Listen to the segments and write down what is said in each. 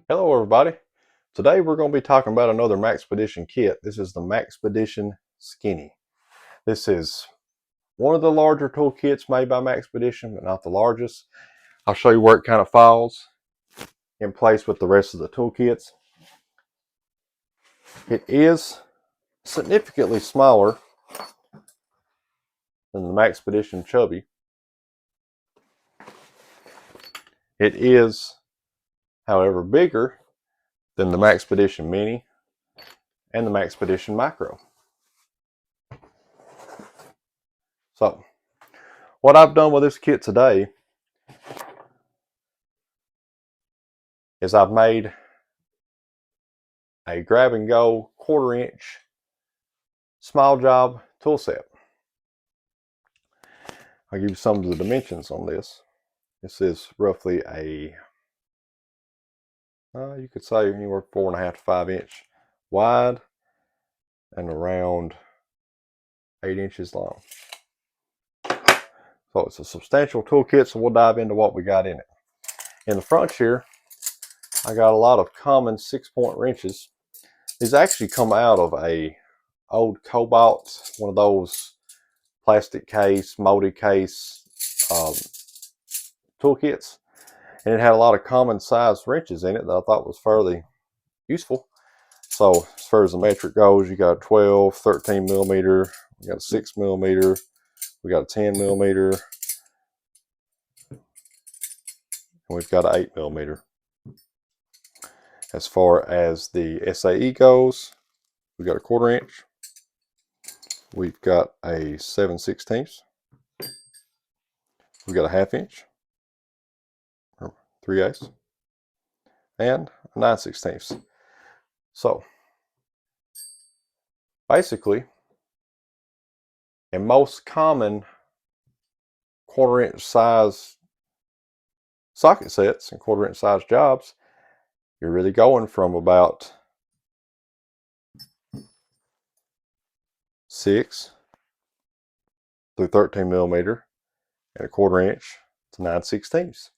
Hello everybody. Today we're going to be talking about another Maxpedition kit. This is the Maxpedition Skinny. This is one of the larger tool kits made by Maxpedition, but not the largest. I'll show you where it kind of falls in place with the rest of the tool kits. It is significantly smaller than the Maxpedition Chubby. It is, however, bigger than the Maxpedition Mini and the Maxpedition Micro. So, what I've done with this kit today is I've made a grab and go 1/4 inch small job tool set. I'll give you some of the dimensions on this. This is roughly a, you could say anywhere 4.5 to 5 inch wide and around 8 inches long. So it's a substantial tool kit, so we'll dive into what we got in it. In the front here, I got a lot of common 6-point wrenches. These actually come out of a old Cobalt, one of those plastic case, moldy case tool kits. And it had a lot of common sized wrenches in it that I thought was fairly useful. So as far as the metric goes, you got a 12, 13 millimeter, we got a 6 millimeter, we got a 10 millimeter, and we've got an 8 millimeter. As far as the SAE goes, we got a 1/4 inch, we've got a 7/16, we've got a 1/2 inch, or 3/8, and a 9/16. So basically, in most common 1/4 inch size socket sets and 1/4 inch size jobs, you're really going from about 6 through 13 millimeter and a 1/4 inch to 9/16.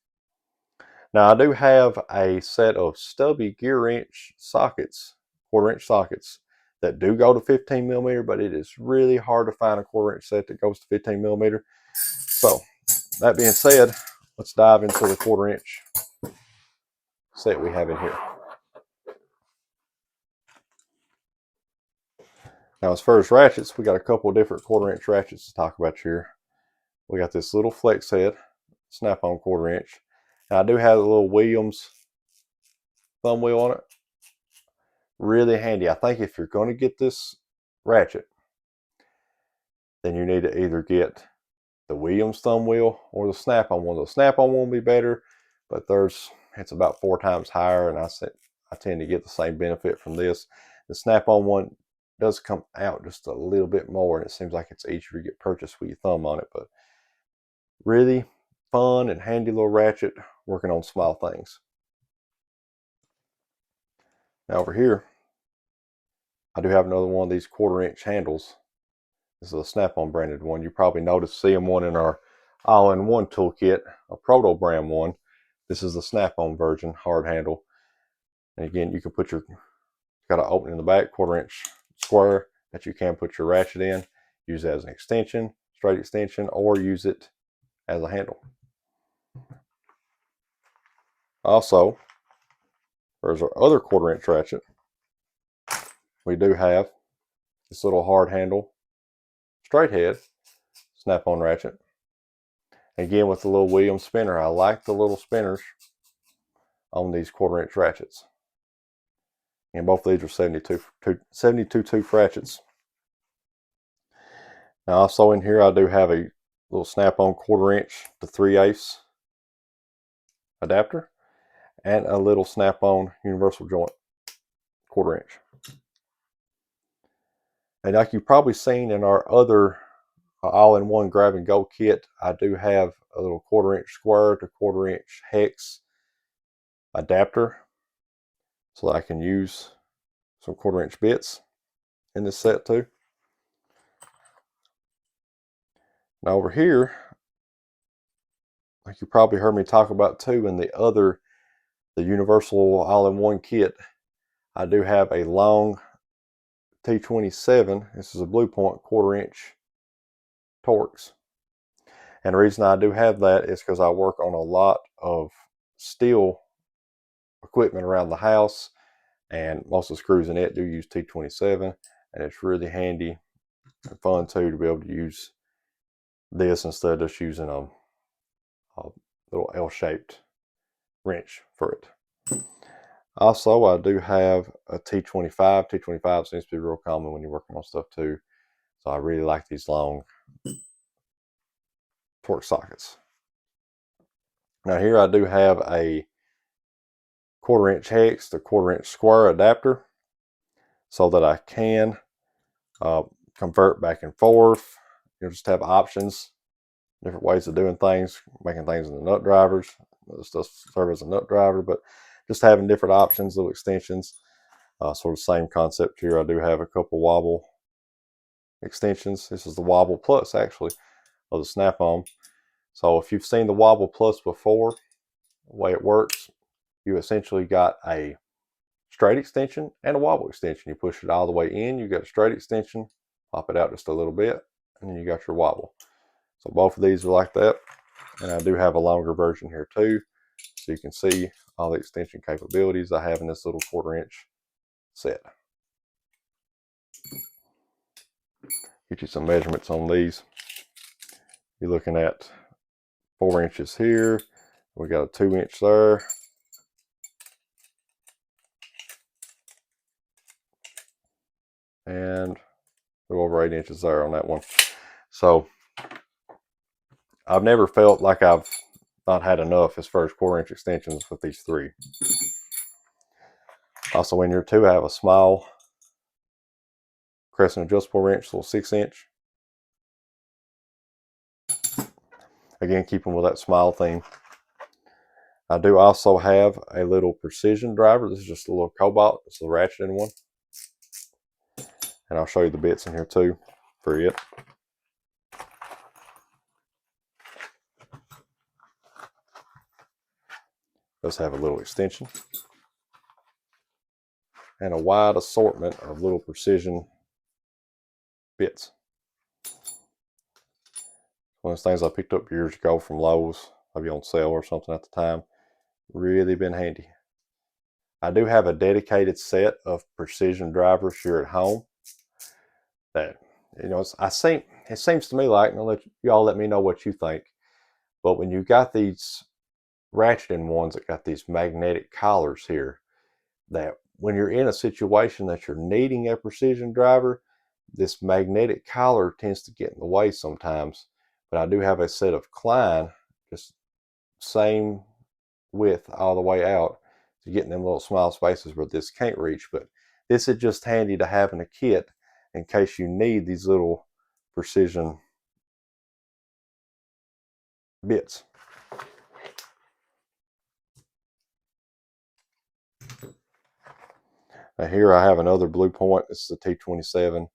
Now I do have a set of stubby gear wrench sockets, 1/4 inch sockets, that do go to 15 millimeter, but it is really hard to find a 1/4 inch set that goes to 15 millimeter. So that being said, let's dive into the 1/4 inch set we have in here. Now as far as ratchets, we got a couple of different 1/4 inch ratchets to talk about here. We got this little flex head, snap-on 1/4 inch. Now I do have a little Williams thumb wheel on it. Really handy. I think if you're going to get this ratchet, then you need to either get the Williams thumb wheel or the snap-on one. The snap-on one will be better, but it's about 4 times higher, and I tend to get the same benefit from this. The snap-on one does come out just a little bit more, and it seems like it's easier to get purchased with your thumb on it, but really fun and handy little ratchet working on small things. Now over here, I do have another one of these 1/4 inch handles. This is a Snap-on branded one. You probably noticed seeing one in our all-in-one toolkit, a Proto brand one. This is the Snap-on version, hard handle. And again, you can got an opening in the back, 1/4 inch square that you can put your ratchet in, use it as an extension, straight extension, or use it as a handle. Also, there's our other 1/4 inch ratchet. We do have this little hard handle, straight head, snap-on ratchet. Again, with the little Williams spinner. I like the little spinners on these 1/4 inch ratchets. And both of these are 72 tooth ratchets. Now also in here I do have a little snap-on 1/4 inch to 3/8 adapter and a little snap-on universal joint 1/4 inch. And like you've probably seen in our other all-in-one grab and go kit, I do have a little 1/4 inch square to 1/4 inch hex adapter so that I can use some 1/4 inch bits in this set too. Now over here, like you probably heard me talk about too in the other the universal all-in-one kit, I do have a long T27. This is a Blue Point 1/4 inch Torx. And the reason I do have that is because I work on a lot of steel equipment around the house, and most of the screws in it do use T27, and it's really handy and fun too to be able to use this instead of just using a little L-shaped wrench for it. Also, I do have a T25. T25 seems to be real common when you're working on stuff too. So I really like these long Torx sockets. Now here I do have a 1/4 inch hex to 1/4 inch square adapter so that I can convert back and forth. You just have options, different ways of doing things, making things into nut drivers. This does serve as a nut driver, but just having different options, little extensions. Sort of same concept here. I do have a couple wobble extensions. This is the Wobble Plus, actually, of the Snap-on. So if you've seen the Wobble Plus before, the way it works, you essentially got a straight extension and a wobble extension. You push it all the way in, you got a straight extension, pop it out just a little bit, and then you got your wobble. So both of these are like that. And I do have a longer version here too, so you can see all the extension capabilities I have in this little 1/4 inch set. Get you some measurements on these. You're looking at 4 inches here. We got a 2 inch there. And a little over 8 inches there on that one. So I've never felt like I've not had enough as far as 1/4 inch extensions with these three. Also in here too, I have a small crescent adjustable wrench, little 6 inch. Again, keeping with that small theme. I do also have a little precision driver. This is just a little cobalt. It's a ratchet one. And I'll show you the bits in here too for it. Does have a little extension and a wide assortment of little precision bits. One of those things I picked up years ago from Lowe's, maybe on sale or something at the time. Really been handy. I do have a dedicated set of precision drivers here at home that, you know, it seems to me like, and I'll let y'all let me know what you think, but when you got these ratcheting ones that got these magnetic collars here, that when you're in a situation that you're needing a precision driver, this magnetic collar tends to get in the way sometimes. But I do have a set of Klein, just same width all the way out to get in them little small spaces where this can't reach. But this is just handy to have in a kit in case you need these little precision bits. Now here I have another Blue Point. This is a T27,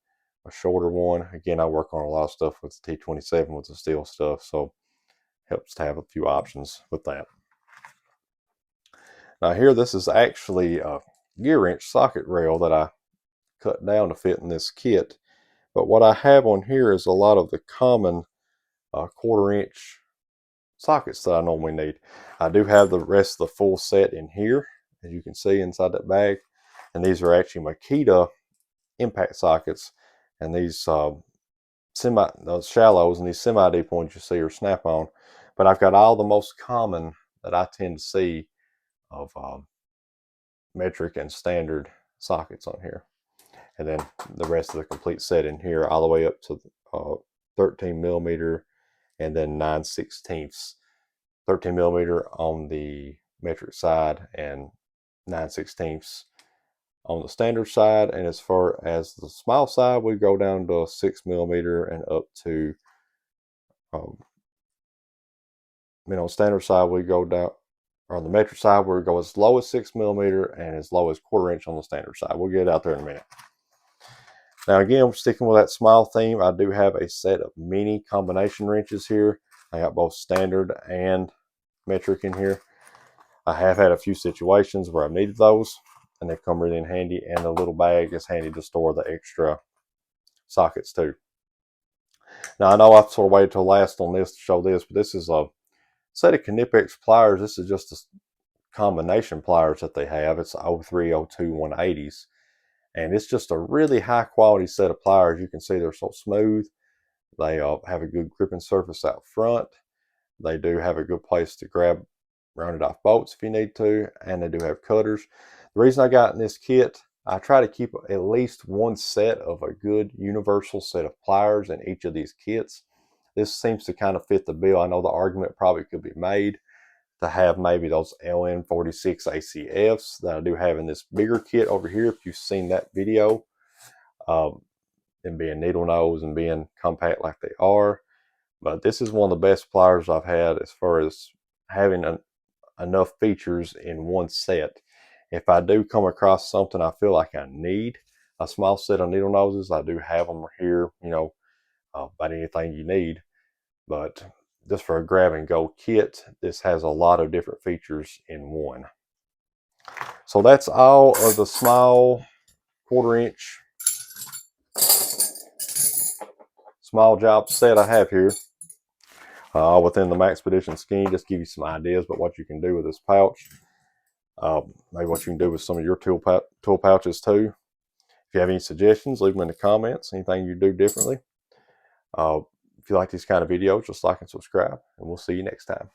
a shorter one. Again, I work on a lot of stuff with the T27 with the steel stuff, so helps to have a few options with that. Now here, this is actually a gear wrench socket rail that I cut down to fit in this kit. But what I have on here is a lot of the common 1/4 inch sockets that I normally need. I do have the rest of the full set in here, as you can see inside that bag. And these are actually Makita impact sockets. And these those shallows and these semi-deep ones you see are Snap-on. But I've got all the most common that I tend to see of metric and standard sockets on here. And then the rest of the complete set in here, all the way up to 13 millimeter and then 9/16. 13 millimeter on the metric side and 9/16 on the standard side. And as far as the small side, we go down to 6 millimeter and up to, standard side we go down, or on the metric side we go as low as 6 millimeter and as low as 1/4 inch on the standard side. We'll get out there in a minute. Now again, sticking with that small theme, I do have a set of mini combination wrenches here. I got both standard and metric in here. I have had a few situations where I've needed those, and they come really in handy, and the little bag is handy to store the extra sockets too. Now I know I've sort of waited till last on this to show this, but this is a set of Kit-Maxpedition pliers. This is just a combination pliers that they have. It's 03, 02, 180s. And it's just a really high quality set of pliers. You can see they're so smooth. They have a good gripping surface out front. They do have a good place to grab rounded off bolts if you need to, and they do have cutters. The reason I got in this kit, I try to keep at least one set of a good universal set of pliers in each of these kits. This seems to kind of fit the bill. I know the argument probably could be made to have maybe those LN46 ACFs that I do have in this bigger kit over here, if you've seen that video, and being needle nose and being compact like they are. But this is one of the best pliers I've had as far as having enough features in one set. If I do come across something I feel like I need a small set of needle noses, I do have them here, you know, about anything you need. But just for a grab and go kit, this has a lot of different features in one. So that's all of the small 1/4 inch small job set I have here within the Maxpedition scheme. Just give you some ideas about what you can do with this pouch. Maybe what you can do with some of your tool pouches too. If you have any suggestions, leave them in the comments. Anything you do differently. If you like these kind of videos, just like and subscribe, and we'll see you next time.